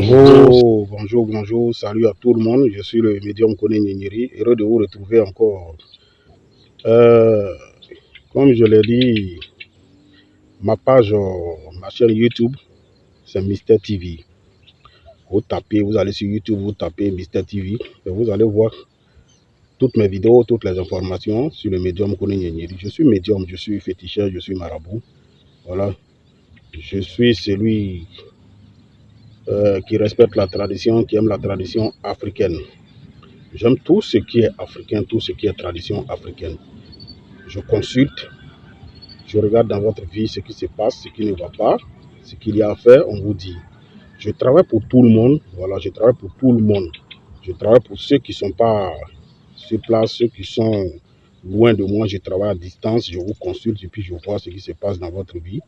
Bonjour. Bonjour, salut à tout le monde. Je suis le médium Kone Nyenyeri, heureux de vous retrouver encore. Euh, Comme je l'ai dit, ma page, ma chaîne YouTube, c'est Mister TV. Vous allez sur YouTube, vous tapez Mister TV et vous allez voir toutes mes vidéos, toutes les informations sur le médium Kone Nyenyeri. Je suis médium, je suis féticheur, je suis marabout. Voilà, je suis celui qui respecte la tradition, qui aime la tradition africaine. J'aime tout ce qui est africain, tout ce qui est tradition africaine. Je consulte, je regarde dans votre vie ce qui se passe, ce qui ne va pas, ce qu'il y a à faire, on vous dit. Je travaille pour tout le monde, voilà, je travaille pour tout le monde. Je travaille pour ceux qui ne sont pas sur place, ceux qui sont loin de moi, je travaille à distance, je vous consulte et puis je vois ce qui se passe dans votre vie.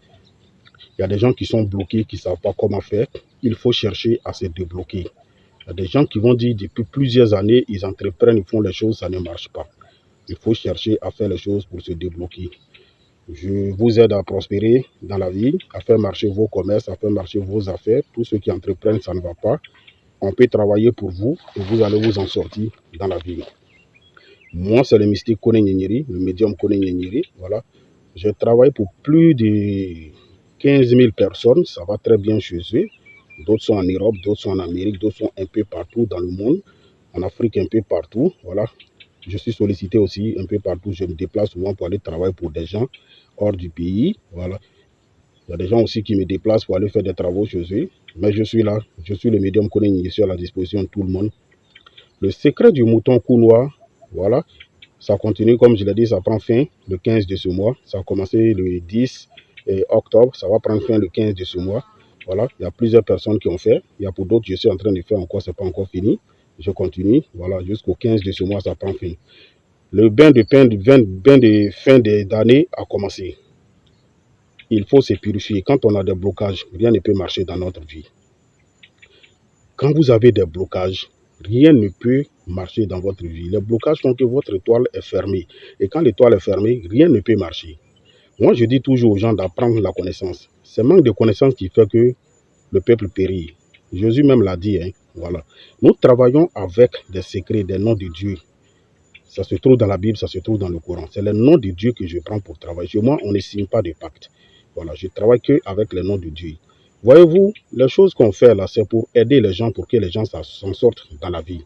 Il y a des gens qui sont bloqués, qui ne savent pas comment faire. Il faut chercher à se débloquer. Il y a des gens qui vont dire depuis plusieurs années, ils entreprennent, ils font les choses, ça ne marche pas. Il faut chercher à faire les choses pour se débloquer. Je vous aide à prospérer dans la vie, à faire marcher vos commerces, à faire marcher vos affaires. Tous ceux qui entreprennent, ça ne va pas. On peut travailler pour vous et vous allez vous en sortir dans la vie. Moi, c'est le mystique Kone Nyenyeri, le médium Kone Nyenyeri. Voilà. Je travaille pour plus de 15 000 personnes. Ça va très bien chez eux. D'autres sont en Europe, d'autres sont en Amérique, d'autres sont un peu partout dans le monde. En Afrique, un peu partout. Voilà. Je suis sollicité aussi un peu partout. Je me déplace souvent pour aller travailler pour des gens hors du pays. Voilà. Il y a des gens aussi qui me déplacent pour aller faire des travaux chez eux. Mais je suis là. Je suis le médium Kone Nyenyeri, je suis à la disposition de tout le monde. Le secret du mouton cou noir, voilà. Ça continue, comme je l'ai dit, ça prend fin le 15 de ce mois. Ça a commencé le 10 octobre. Ça va prendre fin le 15 de ce mois. Voilà. Il y a plusieurs personnes qui ont fait. Il y a pour d'autres, je suis en train de faire encore. Ce n'est pas encore fini. Je continue. Voilà. Jusqu'au 15 de ce mois, ça prend fin. Le bain de fin d'année a commencé. Il faut se purifier. Quand on a des blocages, rien ne peut marcher dans notre vie. Quand vous avez des blocages, rien ne peut marcher dans votre vie. Les blocages font que votre étoile est fermée. Et quand l'étoile est fermée, rien ne peut marcher. Moi, je dis toujours aux gens d'apprendre la connaissance. C'est le manque de connaissance qui fait que le peuple périt. Jésus même l'a dit. Voilà. Nous travaillons avec des secrets, des noms de Dieu. Ça se trouve dans la Bible, ça se trouve dans le Coran. C'est le nom de Dieu que je prends pour travailler. Chez moi, on ne signe pas de pacte. Voilà, je travaille qu'avec le nom de Dieu. Voyez-vous, les choses qu'on fait là, c'est pour aider les gens, pour que les gens s'en sortent dans la vie.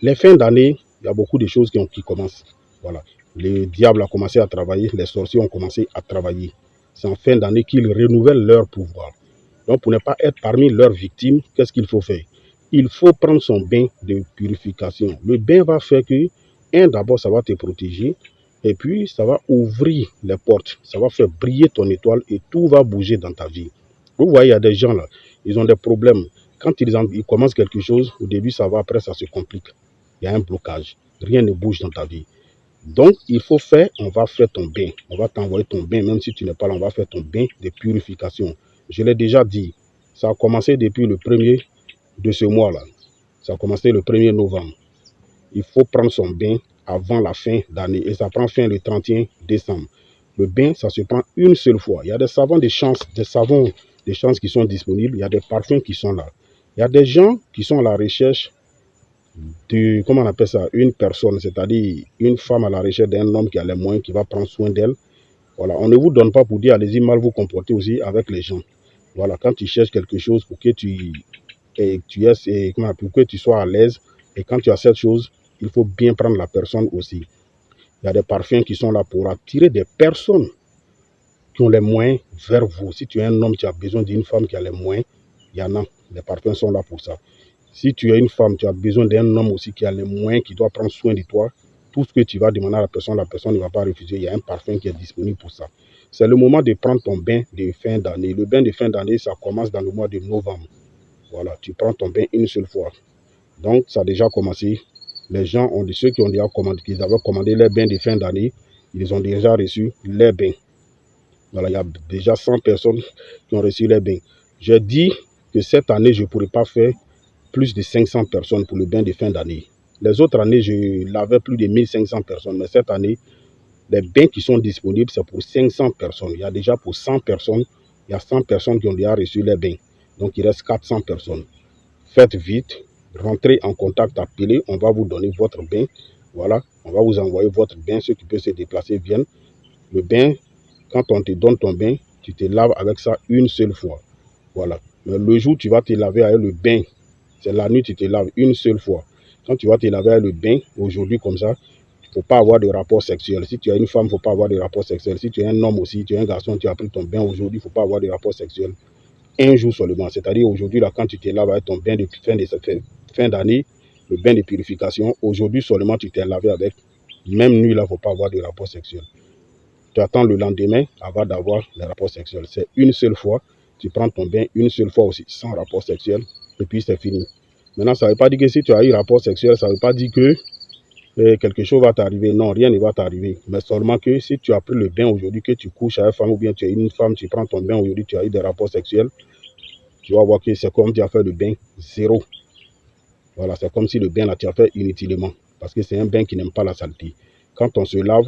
Les fins d'année, il y a beaucoup de choses qui commencent. Voilà. Le diable a commencé à travailler, les sorciers ont commencé à travailler. C'est en fin d'année qu'ils renouvellent leur pouvoir. Donc, pour ne pas être parmi leurs victimes, qu'est-ce qu'il faut faire? Il faut prendre son bain de purification. Le bain va faire que, d'abord, ça va te protéger. Et puis, ça va ouvrir les portes. Ça va faire briller ton étoile et tout va bouger dans ta vie. Vous voyez, il y a des gens là, ils ont des problèmes. Quand ils commencent quelque chose, au début, ça va, après, ça se complique. Il y a un blocage. Rien ne bouge dans ta vie. Donc, il faut faire, on va faire ton bain. On va t'envoyer ton bain, même si tu n'es pas là, on va faire ton bain de purification. Je l'ai déjà dit, ça a commencé depuis le 1er de ce mois-là. Ça a commencé le 1er novembre. Il faut prendre son bain avant la fin d'année et ça prend fin le 31 décembre. Le bain, ça se prend une seule fois. Il y a des savons des chances qui sont disponibles. Il y a des parfums qui sont là. Il y a des gens qui sont à la recherche de, comment on appelle ça, une personne, c'est-à-dire une femme à la recherche d'un homme qui a les moyens, qui va prendre soin d'elle. Voilà, on ne vous donne pas pour dire allez-y mal vous comporter aussi avec les gens. Voilà, quand tu cherches quelque chose pour que pour que tu sois à l'aise, et quand tu as cette chose, il faut bien prendre la personne aussi. Il y a des parfums qui sont là pour attirer des personnes qui ont les moyens vers vous. Si tu es un homme, tu as besoin d'une femme qui a les moyens, il y en a. Les parfums sont là pour ça. Si tu es une femme, tu as besoin d'un homme aussi qui a les moyens, qui doit prendre soin de toi. Tout ce que tu vas demander à la personne ne va pas refuser. Il y a un parfum qui est disponible pour ça. C'est le moment de prendre ton bain de fin d'année. Le bain de fin d'année, ça commence dans le mois de novembre. Voilà, tu prends ton bain une seule fois. Donc, ça a déjà commencé. Les gens ceux qui ont déjà commandé, qui avaient commandé les bains de fin d'année, ils ont déjà reçu les bains. Voilà, il y a déjà 100 personnes qui ont reçu les bains. J'ai dit que cette année, je ne pourrais pas faire plus de 500 personnes pour le bain de fin d'année. Les autres années, je lavais plus de 1500 personnes. Mais cette année, les bains qui sont disponibles, c'est pour 500 personnes. Il y a déjà pour 100 personnes, il y a 100 personnes qui ont déjà reçu les bains. Donc, il reste 400 personnes. faites vite, rentrez en contact, appelez, on va vous donner votre bain. Voilà, on va vous envoyer votre bain, ceux qui peuvent se déplacer viennent. Le bain, quand on te donne ton bain, tu te laves avec ça une seule fois. Voilà. Mais le jour où tu vas te laver avec le bain, c'est la nuit tu te laves une seule fois. Quand tu vas te laver avec le bain, aujourd'hui comme ça, il ne faut pas avoir de rapport sexuel. Si tu es une femme, il ne faut pas avoir de rapport sexuel. Si tu es un homme aussi, tu es un garçon, tu as pris ton bain aujourd'hui, il ne faut pas avoir de rapport sexuel. Un jour seulement. C'est-à-dire aujourd'hui, là, quand tu te laves avec ton bain de fin d'année, le bain de purification, aujourd'hui seulement tu t'es lavé avec. Même nuit, là, il ne faut pas avoir de rapport sexuel. Tu attends le lendemain avant d'avoir les rapports sexuels. C'est une seule fois. Tu prends ton bain une seule fois aussi, sans rapport sexuel, et puis c'est fini. Maintenant, ça ne veut pas dire que si tu as eu rapport sexuel, ça ne veut pas dire que quelque chose va t'arriver. Non, rien ne va t'arriver. Mais seulement que si tu as pris le bain aujourd'hui, que tu couches avec une femme, ou bien tu es une femme, tu prends ton bain aujourd'hui, tu as eu des rapports sexuels, tu vas voir que c'est comme tu as fait le bain zéro. Voilà, c'est comme si le bain là, tu as fait inutilement. Parce que c'est un bain qui n'aime pas la saleté. Quand on se lave,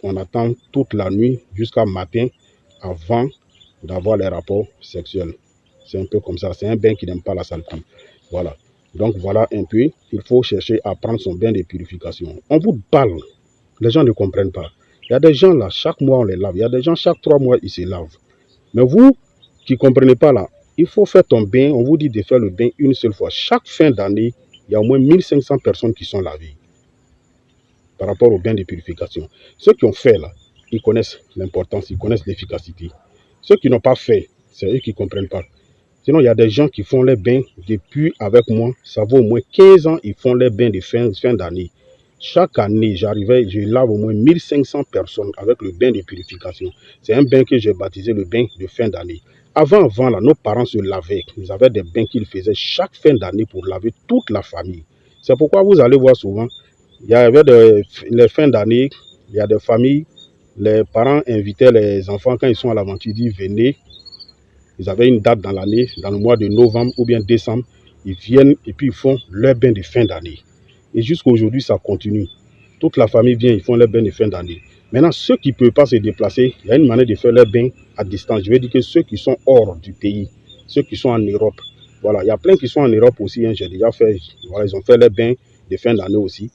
on attend toute la nuit jusqu'à matin avant d'avoir les rapports sexuels. C'est un peu comme ça. C'est un bain qui n'aime pas la saleté. Voilà. Donc voilà un peu. Il faut chercher à prendre son bain de purification. On vous parle. Les gens ne comprennent pas. Il y a des gens là, chaque mois on les lave. Il y a des gens, chaque 3 mois, ils se lavent. Mais vous qui ne comprenez pas là, il faut faire ton bain. On vous dit de faire le bain une seule fois. Chaque fin d'année, il y a au moins 1500 personnes qui sont lavées par rapport au bain de purification. Ceux qui ont fait là, ils connaissent l'importance, ils connaissent l'efficacité. Ceux qui n'ont pas fait, c'est eux qui ne comprennent pas. Sinon, il y a des gens qui font les bains depuis avec moi, ça vaut au moins 15 ans, ils font les bains de fin d'année. Chaque année, je lave au moins 1500 personnes avec le bain de purification. C'est un bain que j'ai baptisé le bain de fin d'année. Avant, là, nos parents se lavaient. Ils avaient des bains qu'ils faisaient chaque fin d'année pour laver toute la famille. C'est pourquoi vous allez voir souvent, il y avait les fins d'année, il y a des familles, les parents invitaient les enfants quand ils sont à l'aventure, ils disent venez. Ils avaient une date dans l'année, dans le mois de novembre ou bien décembre. Ils viennent et puis ils font leur bain de fin d'année. Et jusqu'à aujourd'hui, ça continue. Toute la famille vient, ils font leur bain de fin d'année. Maintenant, ceux qui ne peuvent pas se déplacer, il y a une manière de faire leur bain à distance. Je veux dire que ceux qui sont hors du pays, ceux qui sont en Europe, voilà, il y a plein qui sont en Europe aussi. Hein, j'ai déjà fait, voilà, ils ont fait leur bain de fin d'année aussi.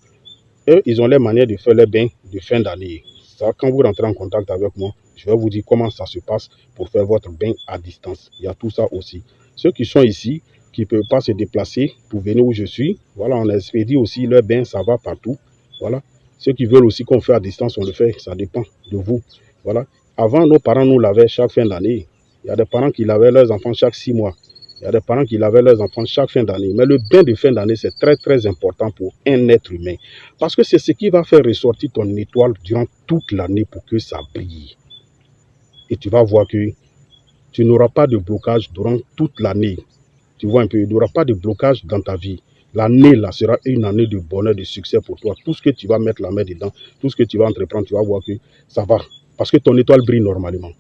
Eux, ils ont leur manière de faire leur bain de fin d'année. Ça, quand vous rentrez en contact avec moi, je vais vous dire comment ça se passe pour faire votre bain à distance. Il y a tout ça aussi. Ceux qui sont ici, qui ne peuvent pas se déplacer pour venir où je suis, voilà, on expédie aussi leur bain, ça va partout. Voilà. Ceux qui veulent aussi qu'on fait à distance, on le fait, ça dépend de vous. Voilà. Avant, nos parents nous lavaient chaque fin d'année. Il y a des parents qui lavaient leurs enfants chaque 6 mois. Il y a des parents qui lavaient leurs enfants chaque fin d'année. Mais le bain de fin d'année, c'est très, très important pour un être humain. Parce que c'est ce qui va faire ressortir ton étoile durant toute l'année pour que ça brille. Et tu vas voir que tu n'auras pas de blocage durant toute l'année. Tu vois un peu, il n'y aura pas de blocage dans ta vie. L'année là sera une année de bonheur, de succès pour toi. Tout ce que tu vas mettre la main dedans, tout ce que tu vas entreprendre, tu vas voir que ça va. Parce que ton étoile brille normalement.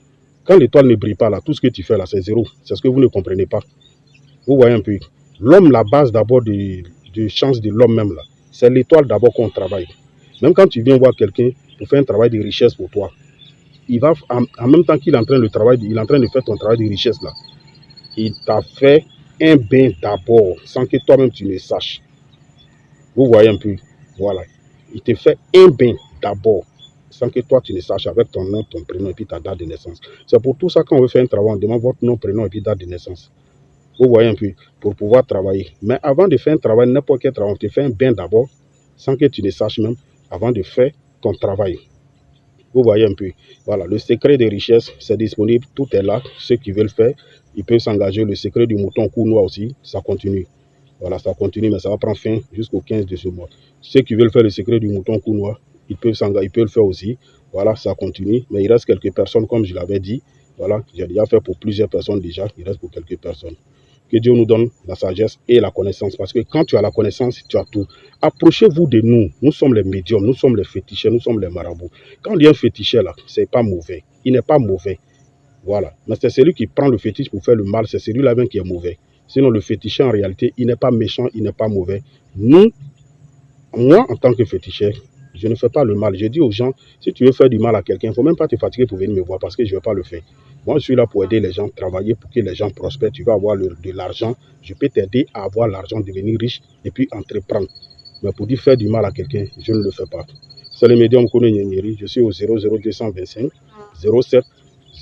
Quand l'étoile ne brille pas là, tout ce que tu fais là, c'est zéro. C'est ce que vous ne comprenez pas. Vous voyez un peu. L'homme, la base d'abord de chance de l'homme même là, c'est l'étoile d'abord qu'on travaille. Même quand tu viens voir quelqu'un pour faire un travail de richesse pour toi, il va, en même temps qu'il est en train de travailler, il est en train de faire ton travail de richesse là, il t'a fait un bain d'abord, sans que toi-même tu ne saches. Vous voyez un peu. Voilà. Il te fait un bain d'abord, sans que toi tu ne saches, avec ton nom, ton prénom et puis ta date de naissance. C'est pour tout ça quand on veut faire un travail, on demande votre nom, prénom et puis date de naissance. Vous voyez un peu, pour pouvoir travailler. Mais avant de faire un travail, n'importe quel travail, on te fait un bain d'abord, sans que tu ne saches même, avant de faire ton travail. Vous voyez un peu. Voilà, le secret des richesses, c'est disponible, tout est là. Ceux qui veulent faire, ils peuvent s'engager. Le secret du mouton cou noir aussi, ça continue. Voilà, ça continue, mais ça va prendre fin jusqu'au 15 de ce mois. Ceux qui veulent faire le secret du mouton cou noir, ils peuvent s'engager, ils peuvent le faire aussi. Voilà, ça continue. Mais il reste quelques personnes, comme je l'avais dit. Voilà, j'ai déjà fait pour plusieurs personnes déjà. Il reste pour quelques personnes. Que Dieu nous donne la sagesse et la connaissance. Parce que quand tu as la connaissance, tu as tout. Approchez-vous de nous. Nous sommes les médiums, nous sommes les féticheurs, nous sommes les marabouts. Quand on dit un féticheur, là, ce n'est pas mauvais. Il n'est pas mauvais. Voilà. Mais c'est celui qui prend le fétiche pour faire le mal, c'est celui-là même qui est mauvais. Sinon, le féticheur, en réalité, il n'est pas méchant, il n'est pas mauvais. Moi, en tant que féticheur, Je ne fais pas le mal. Je dis aux gens, si tu veux faire du mal à quelqu'un, il ne faut même pas te fatiguer pour venir me voir parce que je ne vais pas le faire. Moi, je suis là pour aider les gens, travailler pour que les gens prospèrent. Tu vas avoir de l'argent. Je peux t'aider à avoir l'argent, devenir riche et puis entreprendre. Mais pour dire faire du mal à quelqu'un, je ne le fais pas. C'est le médium Kone Nyenyeri. Je suis au 00225 07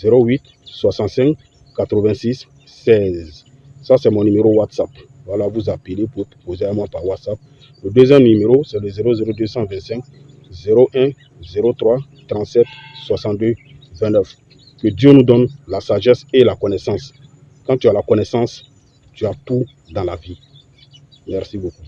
08 65 86 16. Ça, c'est mon numéro WhatsApp. Voilà, vous appelez pour poser à moi par WhatsApp. Le deuxième numéro, c'est le 00225 01 03 37 62 29. Que Dieu nous donne la sagesse et la connaissance. Quand tu as la connaissance, tu as tout dans la vie. Merci beaucoup.